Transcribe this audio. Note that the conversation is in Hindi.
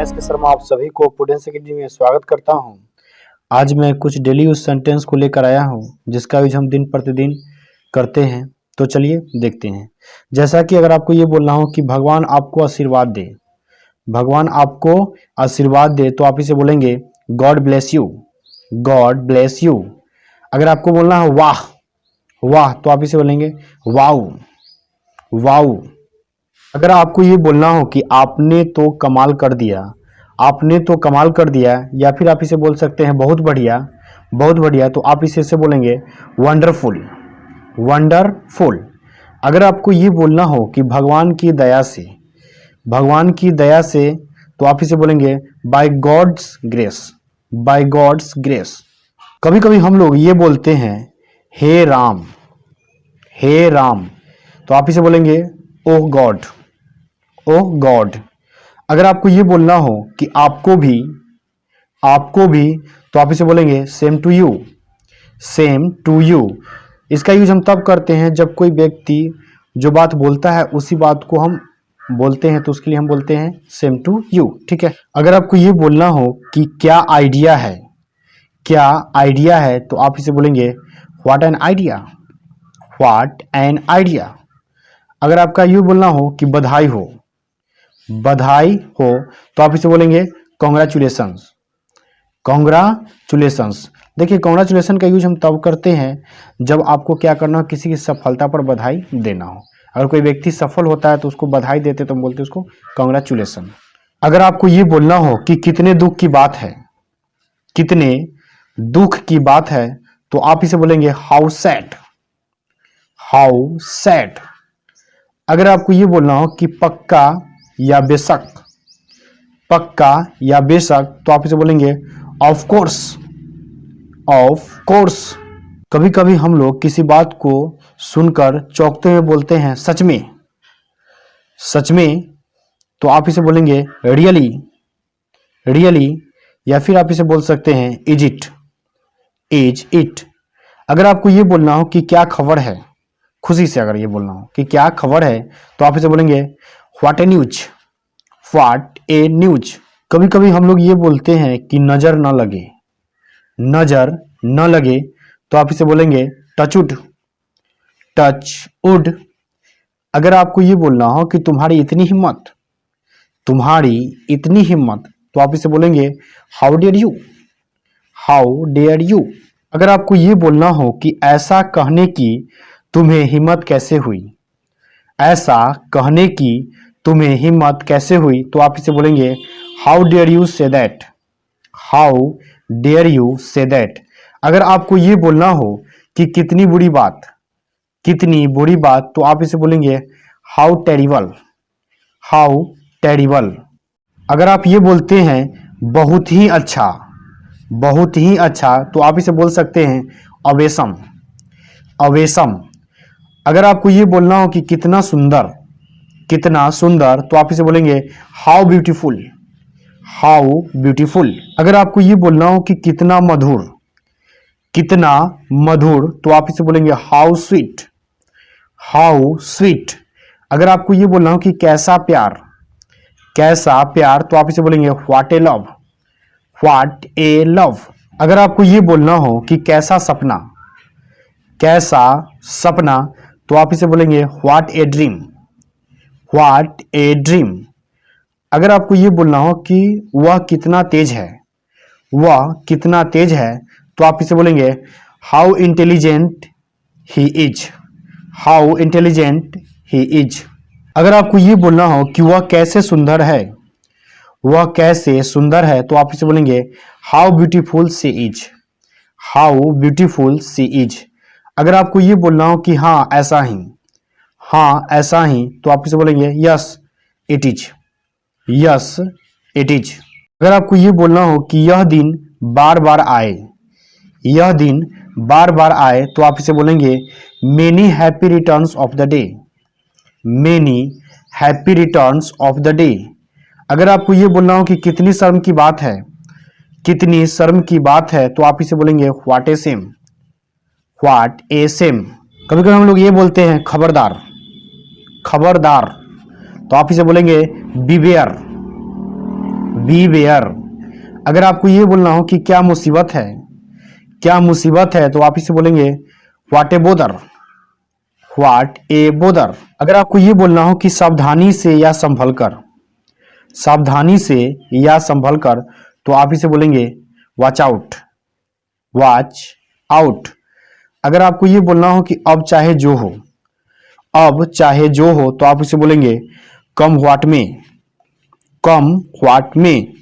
एस के शर्मा आप सभी को पुडेंस अकेडमी में स्वागत करता हूं। आज मैं कुछ डेली यूज सेंटेंस को लेकर आया हूं जिसका यूज हम दिन प्रतिदिन करते हैं। तो चलिए देखते हैं। जैसा कि अगर आपको ये बोलना हो कि भगवान आपको आशीर्वाद दे, भगवान आपको आशीर्वाद दे, तो आप इसे बोलेंगे God bless you, God bless you. अगर आपको बोलना हो वाह वाह, तो आप इसे बोलेंगे वाऊ, वाऊ। अगर आपको ये बोलना हो कि आपने तो कमाल कर दिया, आपने तो कमाल कर दिया, या फिर आप इसे बोल सकते हैं बहुत बढ़िया, बहुत बढ़िया, तो आप इसे बोलेंगे वंडरफुल, वंडरफुल। अगर आपको ये बोलना हो कि भगवान की दया से, भगवान की दया से, तो आप इसे बोलेंगे by God's grace, by God's grace. कभी कभी हम लोग ये बोलते हैं हे राम, हे राम, तो आप इसे बोलेंगे ओह गॉड, ओह गॉड। अगर आपको ये बोलना हो कि आपको भी, आपको भी, तो आप इसे बोलेंगे same to you, same to you. इसका यूज हम तब करते हैं जब कोई व्यक्ति जो बात बोलता है उसी बात को हम बोलते हैं, तो उसके लिए हम बोलते हैं सेम टू यू। ठीक है। अगर आपको ये बोलना हो कि क्या आइडिया है, क्या आइडिया है, तो आप इसे बोलेंगे what an idea, what an idea. अगर आपका ये बोलना हो कि बधाई हो, बधाई हो, तो आप इसे बोलेंगे कॉन्ग्रेचुलेशंस, कॉन्ग्रेचुलेशंस। देखिए कॉन्ग्रेचुलेशन का यूज हम तब करते हैं जब आपको क्या करना हो, किसी की सफलता पर बधाई देना हो। अगर कोई व्यक्ति सफल होता है तो उसको बधाई देते, तो हम बोलते हैं उसको कॉन्ग्रेचुलेशन। अगर आपको ये बोलना हो कि कितने दुख की बात है, कितने दुख की बात है, तो आप इसे बोलेंगे हाउ सैड, हाउ सैड। अगर आपको ये बोलना हो कि पक्का या बेशक, पक्का या बेशक, तो आप इसे बोलेंगे ऑफ कोर्स, ऑफ कोर्स। कभी कभी हम लोग किसी बात को सुनकर चौंकते हुए बोलते हैं सच में, सच में, तो आप इसे बोलेंगे रियली, रियली, या फिर आप इसे बोल सकते हैं इज इट, इज इट। अगर आपको ये बोलना हो कि क्या खबर है, खुशी से अगर ये बोलना हो कि क्या खबर है, तो आप इसे बोलेंगे what A news, what A news. कभी कभी हम लोग ये बोलते हैं कि नजर न लगे, नजर न लगे, तो आप इसे बोलेंगे टचवुड, टचवुड। अगर आपको ये बोलना हो कि तुम्हारी इतनी हिम्मत, तुम्हारी इतनी हिम्मत, तो आप इसे बोलेंगे how dare you, how dare you. अगर आपको ये बोलना हो कि ऐसा कहने की तुम्हें हिम्मत कैसे हुई, ऐसा कहने की तुम्हें हिम्मत कैसे हुई, तो आप इसे बोलेंगे how dare you say that, how dare you say that. अगर आपको ये बोलना हो कि कितनी बुरी बात, कितनी बुरी बात, तो आप इसे बोलेंगे हाउ टेरिबल, हाउ टेरिबल। अगर आप ये बोलते हैं बहुत ही अच्छा, बहुत ही अच्छा, तो आप इसे बोल सकते हैं अवेसम, अवेसम। अगर आपको ये बोलना हो कि कितना सुंदर, कितना सुंदर, तो आप इसे बोलेंगे हाउ ब्यूटीफुल, हाउ ब्यूटीफुल। अगर आपको ये बोलना हो कि कितना मधुर, कितना मधुर, तो आप इसे बोलेंगे हाउ स्वीट, हाउ स्वीट। अगर आपको ये बोलना हो कि कैसा प्यार, कैसा प्यार, तो आप इसे बोलेंगे what A love, what A love. अगर आपको ये बोलना हो कि कैसा सपना, कैसा सपना, तो आप इसे बोलेंगे what a dream, what a dream. अगर आपको ये बोलना हो कि वह कितना तेज है, वह कितना तेज है, तो आप इसे बोलेंगे how intelligent he is, how intelligent he is. अगर आपको ये बोलना हो कि वह कैसे सुंदर है, वह कैसे सुंदर है, तो आप इसे बोलेंगे how beautiful she is, how beautiful she is. अगर आपको ये बोलना हो कि हाँ ऐसा ही, हाँ ऐसा ही, तो आप इसे बोलेंगे yes it is, yes it is. अगर आपको ये बोलना हो कि यह दिन बार बार आए, यह दिन बार बार आए, तो आप इसे बोलेंगे many happy returns of the day, many happy returns of the day. अगर आपको ये बोलना हो कि कितनी शर्म की बात है, कितनी शर्म की बात है, तो आप इसे बोलेंगे what A same, what A same. कभी कभी हम लोग ये बोलते हैं खबरदार, खबरदार, तो आप इसे बोलेंगे बीवेयर, बीवेयर। अगर आपको ये बोलना हो कि क्या मुसीबत है, क्या मुसीबत है, तो आप इसे बोलेंगे what A bother, what A bother. अगर आपको ये बोलना हो कि सावधानी से या संभल कर, सावधानी से या संभल कर, तो आप इसे बोलेंगे वॉच आउट, वॉच आउट। अगर आपको ये बोलना हो कि अब चाहे जो हो, अब चाहे जो हो, तो आप इसे बोलेंगे कम व्हाट में, कम व्हाट में।